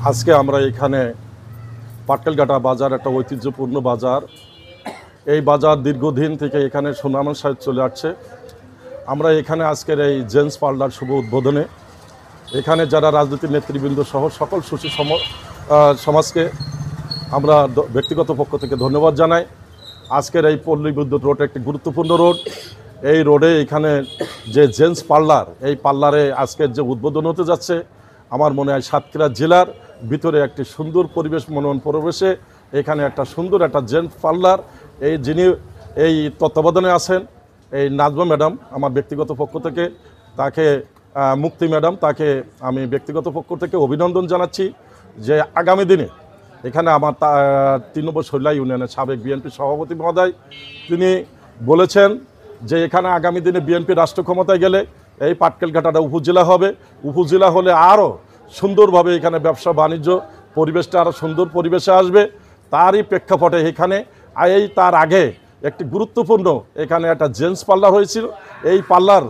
আজকে আমরা এখানে পাটকেলঘাটা বাজার একটা ঐতিহ্যপূর্ণ বাজার। এই বাজার দীর্ঘদিন থেকে এখানে সুনামের সাথে চলে আসছে। আমরা এখানে আজকের এই জেন্টস পার্লার শুভ উদ্বোধনে এখানে যারা রাজনীতির নেতৃবৃন্দ সহ সকল সুশী সমাজকে আমরা ব্যক্তিগত পক্ষ থেকে ধন্যবাদ জানাই। আজকের এই পল্লী বিদ্যুৎ রোড একটি গুরুত্বপূর্ণ রোড। এই রোডে এখানে যে জেন্টস পার্লার, এই পার্লারে আজকের যে উদ্বোধন হতে যাচ্ছে, আমার মনে হয় সাতক্ষীরা জেলার ভিতরে একটি সুন্দর পরিবেশ, মনোরম পরিবেশে এখানে একটা সুন্দর একটা জেন্টস পার্লার, যিনি এই তত্ত্বাবধানে আছেন এই নাজমা ম্যাডাম, আমার ব্যক্তিগত পক্ষ থেকে তাকে, মুক্তি ম্যাডাম, তাকে আমি ব্যক্তিগত পক্ষ থেকে অভিনন্দন জানাচ্ছি যে আগামী দিনে এখানে আমার 3 নম্বর শৈলা ইউনিয়নের সাবেক বিএনপি সভাপতি মহোদয় তিনি বলেছেন যে এখানে আগামী দিনে বিএনপি রাষ্ট্র ক্ষমতায় গেলে এই পাটকেলঘাটাটা উপজেলা হবে। উপজেলা হলে আরও সুন্দরভাবে এখানে ব্যবসা বাণিজ্য পরিবেশটা আরও সুন্দর পরিবেশে আসবে। তারই প্রেক্ষাপটে এখানে তার আগে একটি গুরুত্বপূর্ণ এখানে একটা জেন্টস পার্লার হয়েছিল। এই পার্লার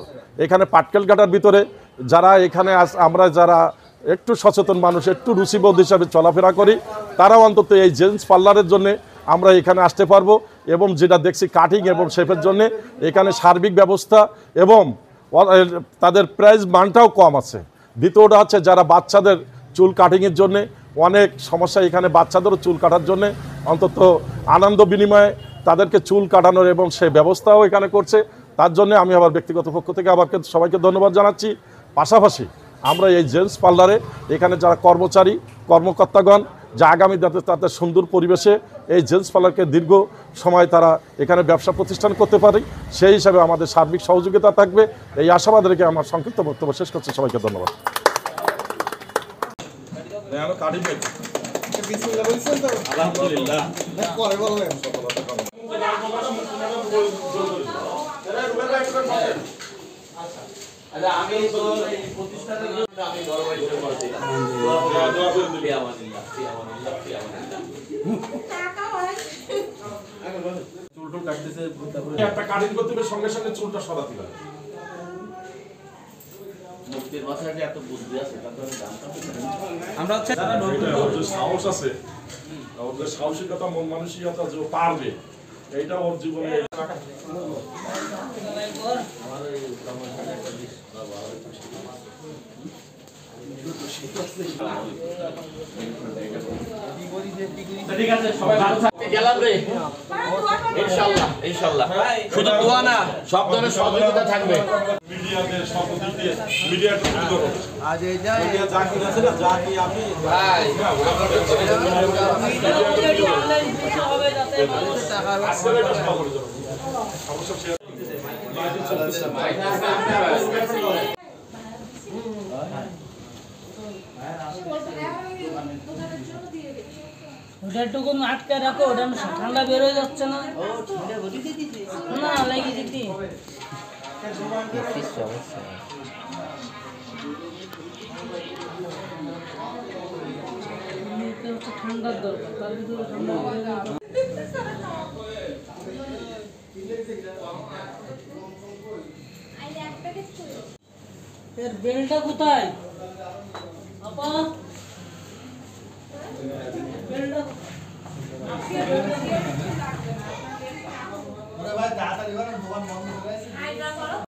এখানে পাটকেলঘাটার ভিতরে যারা এখানে আমরা যারা একটু সচেতন মানুষ, একটু রুচিবোধ হিসাবে চলাফেরা করি, তারাও অন্তত এই জেন্টস পার্লারের জন্যে আমরা এখানে আসতে পারবো। এবং যেটা দেখছি কাটিং এবং শেপের জন্যে এখানে সার্বিক ব্যবস্থা এবং তাদের প্রাইস মানটাও কম আছে। দ্বিতীয়টা হচ্ছে যারা বাচ্চাদের চুল কাটিংয়ের জন্যে অনেক সমস্যা, এখানে বাচ্চাদেরও চুল কাটার জন্যে অন্তত আনন্দ বিনিময়ে তাদেরকে চুল কাটানোর এবং সেই ব্যবস্থাও এখানে করছে। তার জন্য আমি আবার ব্যক্তিগত পক্ষ থেকে আবার সবাইকে ধন্যবাদ জানাচ্ছি। পাশাপাশি আমরা এই জেন্টস পার্লারে এখানে যারা কর্মচারী কর্মকর্তাগণ যা আগামী দিনে তাদের সুন্দর পরিবেশে এই জেন্টস পার্লারকে দীর্ঘ সময় তারা এখানে ব্যবসা প্রতিষ্ঠান করতে পারে, সেই হিসাবে আমাদের সার্বিক সহযোগিতা থাকবে। এই আশাবাদ রেখে আমার সংক্ষিপ্ত বক্তব্য শেষ করছি। সবাইকে ধন্যবাদ। আমি তো এই প্রতিষ্ঠানের আমি বড় ভাই হিসেবে বলছি চুলটুল কাটতেছে, একটা কাটিং করতে হবে, সঙ্গে সঙ্গে চুলটা সরাতে হবে। মুক্তির মাথায় যে এত বুদ্ধি আছে তা তো আমি জানতাম না। আমরা হচ্ছে সাহস আছে, ওদের সাহসিকতা, মন মানসিকতা যে পারবে, এইটা ওর জীবনে ঠিক আছে, সবাই ভালো থাকবে। গেলাম রে, ইনশাআল্লাহ ইনশাআল্লাহ। শুধু দোয়া না, সব ধরনের সহযোগিতা থাকবে। মিডিয়াতে সর্বদিক দিয়ে মিডিয়াটা তুলে ধরো। আজ এই যায় মিডিয়া যা কি আছে না, যা কি আমি ভাই অনলাইন কিছু হবে যাতে মানুষ টাকা ওটাটুকু আটকে রাখো, ওটা ঠান্ডা বেরোয় যাচ্ছে না। না লাগিয়ে দিতি ঠান্ডার দরকার, তার ভিতরে ঠান্ডা বেরোয় যাচ্ছে। এর বেলটা কোথায় আপা? বেলটা ভাই তাড়াতাড়ি দোকান বন্ধ করে